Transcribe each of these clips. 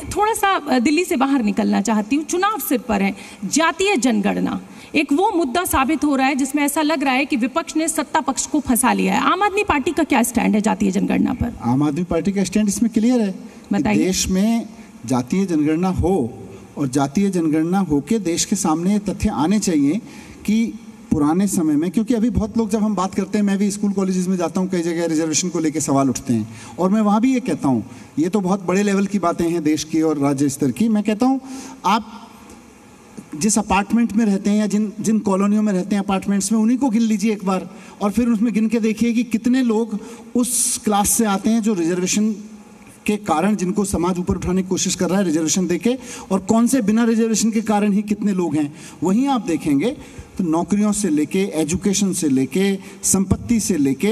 थोड़ा सा दिल्ली से बाहर निकलना चाहती हूँ। चुनाव सिर पर है, जातीय जनगणना एक वो मुद्दा साबित हो रहा है जिसमें ऐसा लग रहा है कि विपक्ष ने सत्ता पक्ष को फंसा लिया है। आम आदमी पार्टी का क्या स्टैंड है जातीय जनगणना पर? आम आदमी पार्टी का स्टैंड इसमें क्लियर है कि देश में जातीय जनगणना हो, और जातीय जनगणना होके देश के सामने तथ्य आने चाहिए कि पुराने समय में, क्योंकि अभी बहुत लोग जब हम बात करते हैं, मैं भी स्कूल कॉलेजेस में जाता हूँ, कई जगह रिजर्वेशन को लेकर सवाल उठते हैं, और मैं वहाँ भी ये कहता हूँ, ये तो बहुत बड़े लेवल की बातें हैं देश की और राज्य स्तर की। मैं कहता हूँ आप जिस अपार्टमेंट में रहते हैं या जिन कॉलोनियों में रहते हैं अपार्टमेंट्स में, उन्हीं को गिन लीजिए एक बार, और फिर उसमें गिन के देखिए कि कितने लोग उस क्लास से आते हैं जो रिजर्वेशन के कारण, जिनको समाज ऊपर उठाने की कोशिश कर रहा है रिजर्वेशन देके, और कौन से बिना रिजर्वेशन के कारण ही कितने लोग हैं। वहीं आप देखेंगे तो नौकरियों से लेके, एजुकेशन से लेके, संपत्ति से लेके,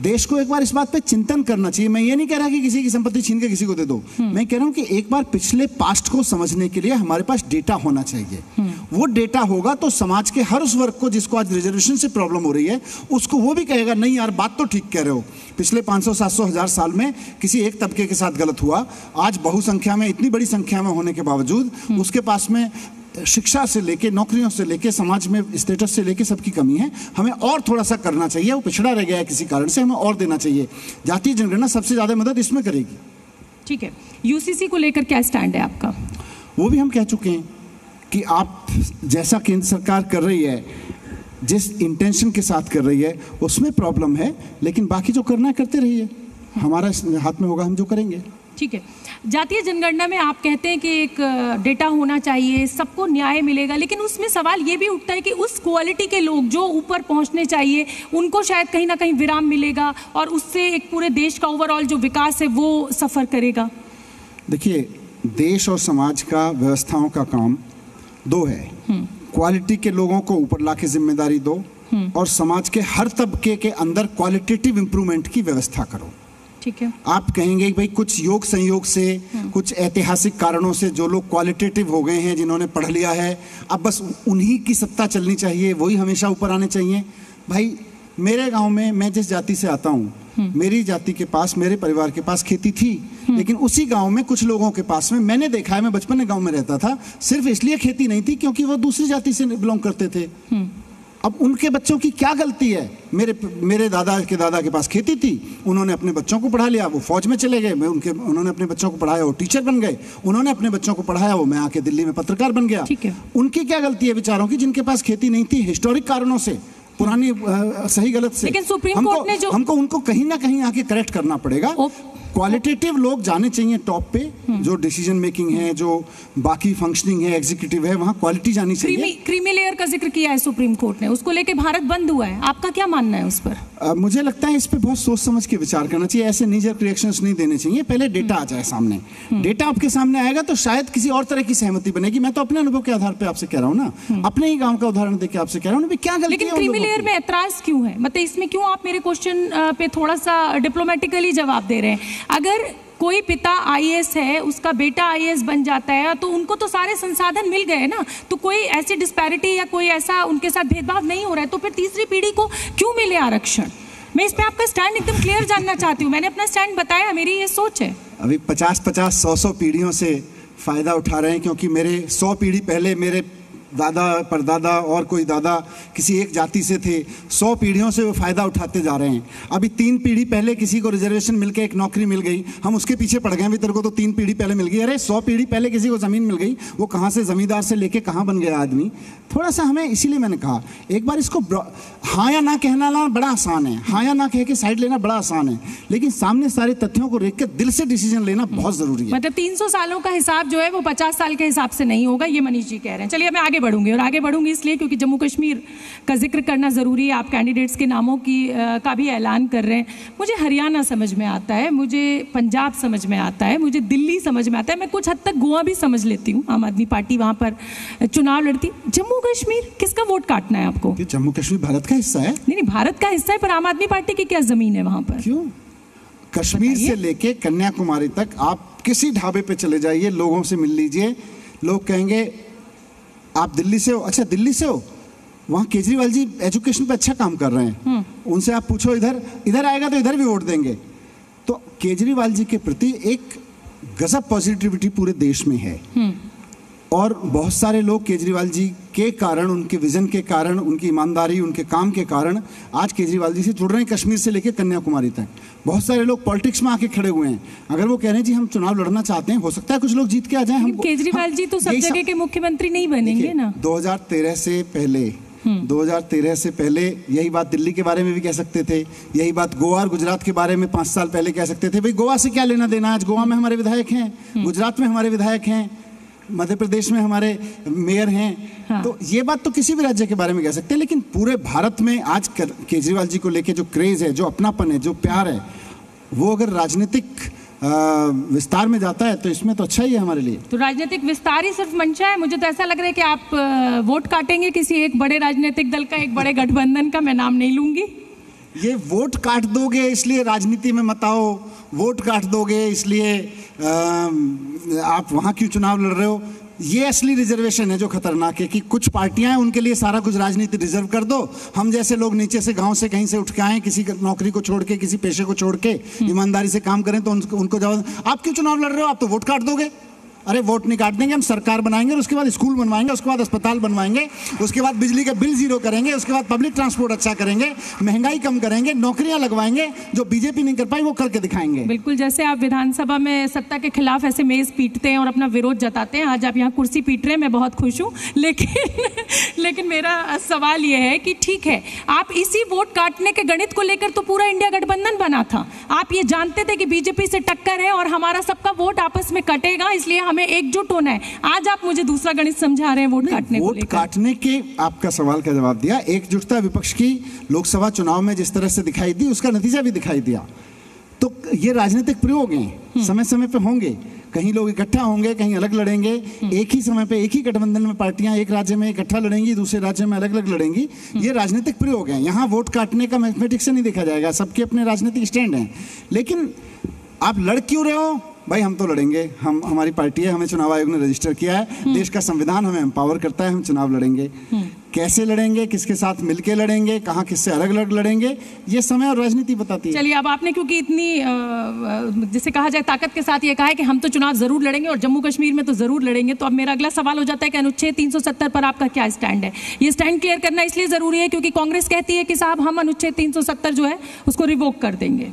देश को एक बार इस बात पे चिंतन करना चाहिए। मैं ये नहीं कह रहा कि किसी की संपत्ति छीन के किसी को दे दो, मैं कह रहा हूँ कि एक बार पिछले पास्ट को समझने के लिए हमारे पास डेटा होना चाहिए। वो डेटा होगा तो समाज के हर उस वर्ग को जिसको आज रिजर्वेशन से प्रॉब्लम हो रही है, उसको वो भी कहेगा नहीं यार बात तो ठीक कह रहे हो, पिछले 500, 700, 1000 साल में किसी एक तबके के साथ गलत हुआ, आज बहुसंख्या में, इतनी बड़ी संख्या में होने के बावजूद उसके पास में शिक्षा से लेके, नौकरियों से लेके, समाज में स्टेटस से लेके सबकी कमी है। हमें और थोड़ा सा करना चाहिए, वो पिछड़ा रह गया है किसी कारण से, हमें और देना चाहिए। जातीय जनगणना सबसे ज़्यादा मदद इसमें करेगी। ठीक है, यूसीसी को लेकर क्या स्टैंड है आपका? वो भी हम कह चुके हैं कि आप जैसा केंद्र सरकार कर रही है, जिस इंटेंशन के साथ कर रही है, उसमें प्रॉब्लम है, लेकिन बाकी जो करना है करते रहिए, हमारा हाथ में होगा, हम जो करेंगे। ठीक है, जातीय जनगणना में आप कहते हैं कि एक डेटा होना चाहिए, सबको न्याय मिलेगा, लेकिन उसमें सवाल ये भी उठता है कि उस क्वालिटी के लोग जो ऊपर पहुंचने चाहिए उनको शायद कहीं ना कहीं विराम मिलेगा, और उससे एक पूरे देश का ओवरऑल जो विकास है वो सफ़र करेगा। देखिए, देश और समाज का, व्यवस्थाओं का काम दो है, क्वालिटी के लोगों को ऊपर लाके जिम्मेदारी दो, और समाज के हर तबके के अंदर क्वालिटेटिव इंप्रूवमेंट की व्यवस्था करो। ठीक है, आप कहेंगे कि भाई कुछ योग संयोग से, कुछ ऐतिहासिक कारणों से जो लोग क्वालिटेटिव हो गए हैं, जिन्होंने पढ़ लिया है, अब बस उन्हीं की सत्ता चलनी चाहिए, वही हमेशा ऊपर आने चाहिए। भाई मेरे गांव में, मैं जिस जाति से आता हूँ, मेरी जाति के पास, मेरे परिवार के पास खेती थी, लेकिन उसी गांव में कुछ लोगों के पास में, मैंने देखा है, मैं बचपन में गांव में रहता था, सिर्फ इसलिए खेती नहीं थी क्योंकि वो दूसरी जाति से बिलोंग करते थे। अब उनके बच्चों की क्या गलती है? मेरे दादा के पास खेती थी, उन्होंने अपने बच्चों को पढ़ा लिया, वो फौज में चले गए, उन्होंने अपने बच्चों को पढ़ाया, वो टीचर बन गए, उन्होंने अपने बच्चों को पढ़ाया, वो मैं आके दिल्ली में पत्रकार बन गया। उनकी क्या गलती है बेचारों की, जिनके पास खेती नहीं थी, हिस्टोरिक कारणों से, पुरानी सही गलत से। लेकिन सुप्रीम कोर्ट ने जो हमको उनको कहीं ना कहीं आके करेक्ट करना पड़ेगा। क्वालिटेटिव लोग जाने चाहिए टॉप पे, जो डिसीजन मेकिंग है, जो बाकी फंक्शनिंग है, एग्जीक्यूटिव है, वहाँ क्वालिटी जानी चाहिए। क्रीमी लेयर का जिक्र किया है सुप्रीम कोर्ट ने, उसको लेके भारत बंद हुआ है, आपका क्या मानना है उस पर? मुझे लगता है इस पे बहुत सोच समझ के विचार करना चाहिए, ऐसे नीजर रिएक्शंस नहीं देने चाहिए। पहले डेटा आ जाए सामने, डेटा आपके सामने आएगा तो शायद किसी और तरह की सहमति बनेगी। मैं तो अपने अनुभव के आधार पर आपसे कह रहा हूँ ना, अपने ही गाँव का उदाहरण देकर आपसे कह रहा हूँ, क्या गलती है। लेकिन क्रीमी लेयर में ऐतराज क्यों है? मतलब इसमें क्यों आप मेरे क्वेश्चन पे थोड़ा सा डिप्लोमेटिकली जवाब दे रहे हैं? अगर कोई पिता आईएएस है, उसका बेटा आईएएस बन जाता है, तो उनको तो सारे संसाधन मिल गए ना, तो कोई ऐसी डिस्पैरिटी या कोई ऐसा उनके साथ भेदभाव नहीं हो रहा है, तो फिर तीसरी पीढ़ी को क्यों मिले आरक्षण? मैं इस पे आपका स्टैंड एकदम क्लियर जानना चाहती हूँ। मैंने अपना स्टैंड बताया, मेरी ये सोच है। अभी 50-50, 100 पीढ़ियों से फायदा उठा रहे हैं, क्योंकि मेरे 100 पीढ़ी पहले मेरे दादा, परदादा और कोई दादा किसी एक जाति से थे, 100 पीढ़ियों से वो फायदा उठाते जा रहे हैं। अभी 3 पीढ़ी पहले किसी को रिजर्वेशन मिलके एक नौकरी मिल गई, हम उसके पीछे पड़ गए, भी तेरे को तो 3 पीढ़ी पहले मिल गई। अरे 100 पीढ़ी पहले किसी को जमीन मिल गई, वो कहाँ से जमींदार से लेके कहाँ बन गया आदमी। थोड़ा सा हमें, इसीलिए मैंने कहा एक बार इसको हाँ या ना कहना बड़ा आसान है, हाँ या ना कह के साइड लेना बड़ा आसान है, लेकिन सामने सारे तथ्यों को देख के दिल से डिसीजन लेना बहुत जरूरी है। मतलब 300 सालों का हिसाब जो है वो 50 साल के हिसाब से नहीं होगा, ये मनीष जी कह रहे हैं। चलिए मैं आगे बढ़ूंगी, और आगे बढ़ूंगी इसलिए क्योंकि जम्मू कश्मीर का जिक्र करना जरूरी है। आप कैंडिडेट्स के नामों का भी ऐलान कर रहे हैं। मुझे हरियाणा समझ में आता है, मुझे पंजाब समझ में आता है, मुझे दिल्ली समझ में आता है, मैं कुछ हद तक गोवा भी समझ लेती हूँ, आम आदमी पार्टी वहां पर चुनाव लड़ती। जम्मू कश्मीर किसका वोट काटना है आपको? जम्मू कश्मीर भारत का हिस्सा है। नहीं, भारत का हिस्सा है, पर आम आदमी पार्टी की क्या जमीन है वहां पर? क्यों? कश्मीर से लेके कन्याकुमारी तक आप किसी ढाबे पे चले जाइए, लोगों से मिल लीजिए, लोग कहेंगे आप दिल्ली से हो? अच्छा दिल्ली से हो, वहाँ केजरीवाल जी एजुकेशन पे अच्छा काम कर रहे हैं, उनसे आप पूछो इधर आएगा तो इधर भी वोट देंगे। तो केजरीवाल जी के प्रति एक गजब पॉजिटिविटी पूरे देश में है। और बहुत सारे लोग केजरीवाल जी के कारण, उनके विजन के कारण, उनकी ईमानदारी, उनके काम के कारण आज केजरीवाल जी से जुड़ रहे हैं, कश्मीर से लेकर कन्याकुमारी तक। बहुत सारे लोग पॉलिटिक्स में आके खड़े हुए हैं। अगर वो कह रहे हैं जी हम चुनाव लड़ना चाहते हैं, हो सकता है कुछ लोग जीत के आ जाएं। हम केजरीवाल जी तो सब जगह के मुख्यमंत्री नहीं बनेंगे ना। 2013 से पहले यही बात दिल्ली के बारे में भी कह सकते थे, यही बात गोवा और गुजरात के बारे में 5 साल पहले कह सकते थे। भाई गोवा से क्या लेना देना, आज गोवा में हमारे विधायक हैं, गुजरात में हमारे विधायक हैं, मध्य प्रदेश में हमारे मेयर हैं। हाँ। तो ये बात तो किसी भी राज्य के बारे में कह सकते हैं, लेकिन पूरे भारत में आज केजरीवाल जी को लेके जो क्रेज है, जो अपनापन है, जो प्यार है, वो अगर राजनीतिक विस्तार में जाता है तो इसमें तो अच्छा ही है हमारे लिए। तो राजनीतिक विस्तार ही सिर्फ मंशा है? मुझे तो ऐसा लग रहा है कि आप वोट काटेंगे किसी एक बड़े राजनीतिक दल का, एक बड़े गठबंधन का, मैं नाम नहीं लूंगी। ये वोट काट दोगे इसलिए राजनीति में मत आओ, वोट काट दोगे इसलिए आप वहाँ क्यों चुनाव लड़ रहे हो, ये असली रिजर्वेशन है जो खतरनाक है कि कुछ पार्टियां हैं उनके लिए सारा कुछ राजनीति रिजर्व कर दो। हम जैसे लोग नीचे से, गांव से, कहीं से उठ के आए, किसी नौकरी को छोड़ के, किसी पेशे को छोड़ के ईमानदारी से काम करें तो उनको जवाब, आप क्यों चुनाव लड़ रहे हो, आप तो वोट काट दोगे। अरे वोट नहीं काट देंगे, हम सरकार बनाएंगे और उसके बाद स्कूल बनवाएंगे, उसके बाद अस्पताल बनवाएंगे, उसके बाद बिजली का बिल जीरो करेंगे, उसके बाद पब्लिक ट्रांसपोर्ट अच्छा करेंगे, महंगाई कम करेंगे, नौकरियां लगवाएंगे, जो बीजेपी नहीं कर पाई वो करके दिखाएंगे। बिल्कुल, जैसे आप विधानसभा में सत्ता के खिलाफ ऐसे मेज पीटते हैं और अपना विरोध जताते हैं, आज आप यहाँ कुर्सी पीट रहे हैं, मैं बहुत खुश हूँ। लेकिन मेरा सवाल ये है कि ठीक है, आप इसी वोट काटने के गणित को लेकर तो पूरा इंडिया गठबंधन बना था। आप ये जानते थे कि बीजेपी से टक्कर है और हमारा सबका वोट आपस में कटेगा, इसलिए हमें एकजुट होना है। आज आप मुझे दूसरा गणित समझा रहे हैं वोट काटने को लेकर। वोट काटने के आपका सवाल का जवाब दिया। एकजुटता विपक्ष की लोकसभा चुनाव में जिस तरह से दिखाई दी, उसका नतीजा भी दिखाई दिया। तो ये राजनीतिक प्रयोग हैं, समय समय पे होंगे, कहीं लोग इकट्ठा होंगे, कहीं अलग लड़ेंगे। एक ही समय पे एक ही गठबंधन में पार्टियां एक राज्य में इकट्ठा लड़ेंगी, दूसरे राज्य में अलग अलग लड़ेंगी। ये राजनीतिक प्रयोग हैं। यहाँ वोट काटने का मैथमेटिक्स से नहीं देखा जाएगा, सबके अपने राजनीतिक स्टैंड हैं। लेकिन आप लड़ क्यों रहे हो? भाई हम तो लड़ेंगे, हम, हमारी पार्टी है, हमें चुनाव आयोग ने रजिस्टर किया है, देश का संविधान हमें एम्पावर करता है, हम चुनाव लड़ेंगे। कैसे लड़ेंगे, किसके साथ मिलके लड़ेंगे, कहाँ किससे अलग अलग लड़ेंगे, ये समय और राजनीति बताती है। चलिए, अब आपने क्योंकि इतनी जिसे कहा जाए ताकत के साथ ये कहा है कि हम तो चुनाव जरूर लड़ेंगे और जम्मू कश्मीर में तो जरूर लड़ेंगे, तो अब मेरा अगला सवाल हो जाता है कि अनुच्छेद 370 पर आपका क्या स्टैंड है? ये स्टैंड क्लियर करना इसलिए जरूरी है क्योंकि कांग्रेस कहती है कि साहब हम अनुच्छेद 370 जो है उसको रिवोक कर देंगे।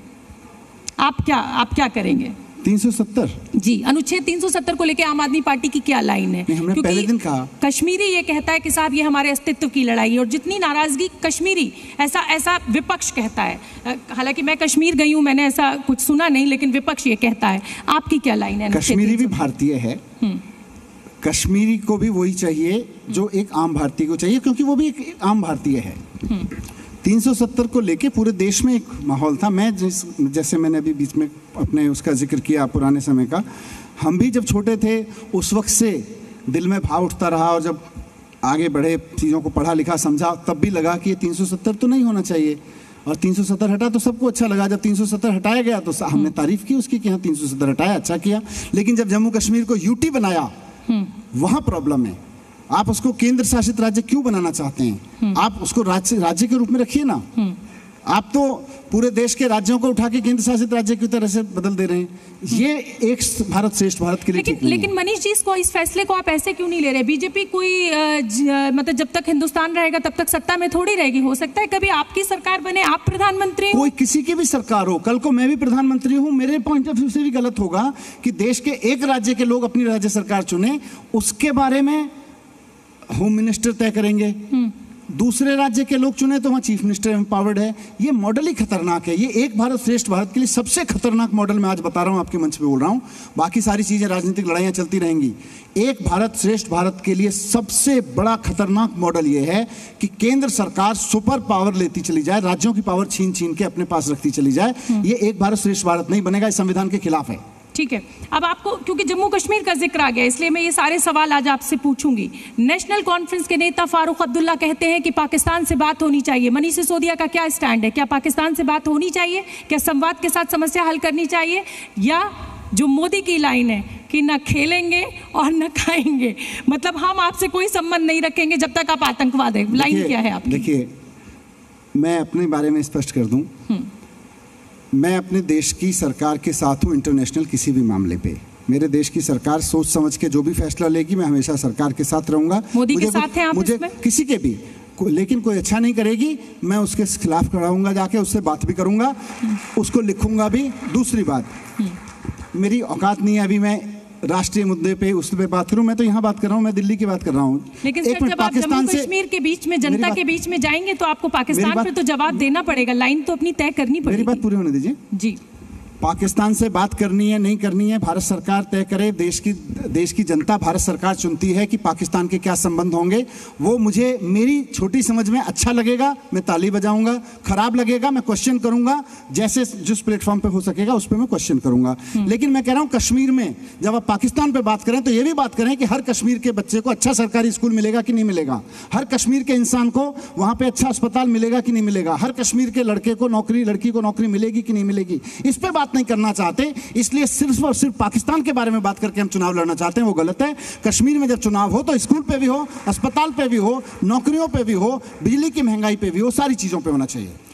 आप क्या करेंगे? 370 जी, अनुच्छेद 370 को लेकर आम आदमी पार्टी की क्या लाइन है? हमने पहले दिन कहा, कश्मीरी ये कहता है कि साहब ये हमारे अस्तित्व की लड़ाई है और जितनी नाराजगी कश्मीरी, ऐसा विपक्ष कहता है। हालांकि मैं कश्मीर गई हूँ, मैंने ऐसा कुछ सुना नहीं, लेकिन विपक्ष ये कहता है। आपकी क्या लाइन है? कश्मीरी भी भारतीय है, कश्मीरी को भी वही चाहिए जो एक आम भारतीय को चाहिए, क्योंकि वो भी एक आम भारतीय है। 370 को लेके पूरे देश में एक माहौल था। मैं जैसे मैंने अभी बीच में अपने उसका जिक्र किया पुराने समय का, हम भी जब छोटे थे उस वक्त से दिल में भाव उठता रहा, और जब आगे बढ़े, चीज़ों को पढ़ा लिखा समझा, तब भी लगा कि ये 370 तो नहीं होना चाहिए। और 370 हटा तो सबको अच्छा लगा। जब 370 हटाया गया तो हमने तारीफ की उसकी कि हाँ 370 हटाया, अच्छा किया। लेकिन जब जम्मू कश्मीर को यूटी बनाया, वहाँ प्रॉब्लम है। आप उसको केंद्र शासित राज्य क्यों बनाना चाहते हैं? आप उसको राज्य के रूप में रखिए ना। आप तो पूरे देश के राज्यों को उठा के केंद्र शासित राज्य की तरह से बदल दे रहे हैं। ये एक भारत श्रेष्ठ भारत के लिए लेकिन मनीष जी, इस फैसले को आप ऐसे क्यों नहीं ले रहे? बीजेपी कोई मतलब जब तक हिंदुस्तान रहेगा तब तक सत्ता में थोड़ी रहेगी। हो सकता है कभी आपकी सरकार बने, आप प्रधानमंत्री हो। कोई किसी की भी सरकार हो, कल को मैं भी प्रधानमंत्री हूँ, मेरे पॉइंट ऑफ व्यू से भी गलत होगा कि देश के एक राज्य के लोग अपनी राज्य सरकार चुने, उसके बारे में होम मिनिस्टर तय करेंगे। दूसरे राज्य के लोग चुने तो वहाँ चीफ मिनिस्टर एम्पावर्ड है। ये मॉडल ही खतरनाक है। ये एक भारत श्रेष्ठ भारत के लिए सबसे खतरनाक मॉडल मैं आज बता रहा हूँ, आपके मंच पे बोल रहा हूँ। बाकी सारी चीजें, राजनीतिक लड़ाइयाँ चलती रहेंगी। एक भारत श्रेष्ठ भारत के लिए सबसे बड़ा खतरनाक मॉडल ये है कि केंद्र सरकार सुपर पावर लेती चली जाए, राज्यों की पावर छीन छीन के अपने पास रखती चली जाए। ये एक भारत श्रेष्ठ भारत नहीं बनेगा, इस संविधान के खिलाफ है। ठीक है, अब आपको क्योंकि जम्मू कश्मीर का जिक्र आ गया, इसलिए मैं ये सारे सवाल आज आपसे पूछूंगी। नेशनल कॉन्फ्रेंस के नेता फारूक अब्दुल्ला कहते हैं कि पाकिस्तान से बात होनी चाहिए। मनीष सिसोदिया का क्या स्टैंड है? क्या पाकिस्तान से बात होनी चाहिए? क्या संवाद के साथ समस्या हल करनी चाहिए? या जो मोदी की लाइन है कि न खेलेंगे और न खाएंगे, मतलब हम आपसे कोई संबंध नहीं रखेंगे जब तक आप आतंकवाद है, लाइन क्या है आपकी? देखिए, मैं अपने बारे में स्पष्ट कर दूं, मैं अपने देश की सरकार के साथ हूँ इंटरनेशनल किसी भी मामले पे। मेरे देश की सरकार सोच समझ के जो भी फैसला लेगी, मैं हमेशा सरकार के साथ रहूंगा। मोदी के साथ हैं आप? मुझे किसी के भी लेकिन कोई अच्छा नहीं करेगी, मैं उसके खिलाफ खड़ा हूंगा, जाके उससे बात भी करूंगा, उसको लिखूंगा भी। दूसरी बात, मेरी औकात नहीं है अभी मैं राष्ट्रीय मुद्दे पे उस पे बात करूं। मैं तो यहाँ बात कर रहा हूँ, मैं दिल्ली की बात कर रहा हूँ। लेकिन सर, जब आप जम्मू कश्मीर के बीच में, जनता के बीच में जाएंगे तो आपको पाकिस्तान पे तो जवाब देना पड़ेगा, लाइन तो अपनी तय करनी पड़ेगी। मेरी बात पूरी होने दीजिए जी। पाकिस्तान से बात करनी है नहीं करनी है भारत सरकार तय करे। देश की जनता भारत सरकार चुनती है कि पाकिस्तान के क्या संबंध होंगे। वो मुझे मेरी छोटी समझ में अच्छा लगेगा, मैं ताली बजाऊंगा, खराब लगेगा मैं क्वेश्चन करूंगा, जैसे जिस प्लेटफॉर्म पे हो सकेगा उस पर मैं क्वेश्चन करूंगा। लेकिन मैं कह रहा हूं कश्मीर में जब आप पाकिस्तान पे बात करें तो ये भी बात करें कि हर कश्मीर के बच्चे को अच्छा सरकारी स्कूल मिलेगा कि नहीं मिलेगा, हर कश्मीर के इंसान को वहां पे अच्छा अस्पताल मिलेगा कि नहीं मिलेगा, हर कश्मीर के लड़के को नौकरी, लड़की को नौकरी मिलेगी कि नहीं मिलेगी। इस पे बात नहीं करना चाहते, इसलिए सिर्फ और सिर्फ पाकिस्तान के बारे में बात करके हम चुनाव लड़ना चाहते हैं, वो गलत है। कश्मीर में जब चुनाव हो तो स्कूल पे भी हो, अस्पताल पे भी हो, नौकरियों पे भी हो, बिजली की महंगाई पे भी हो, सारी चीजों पे होना चाहिए।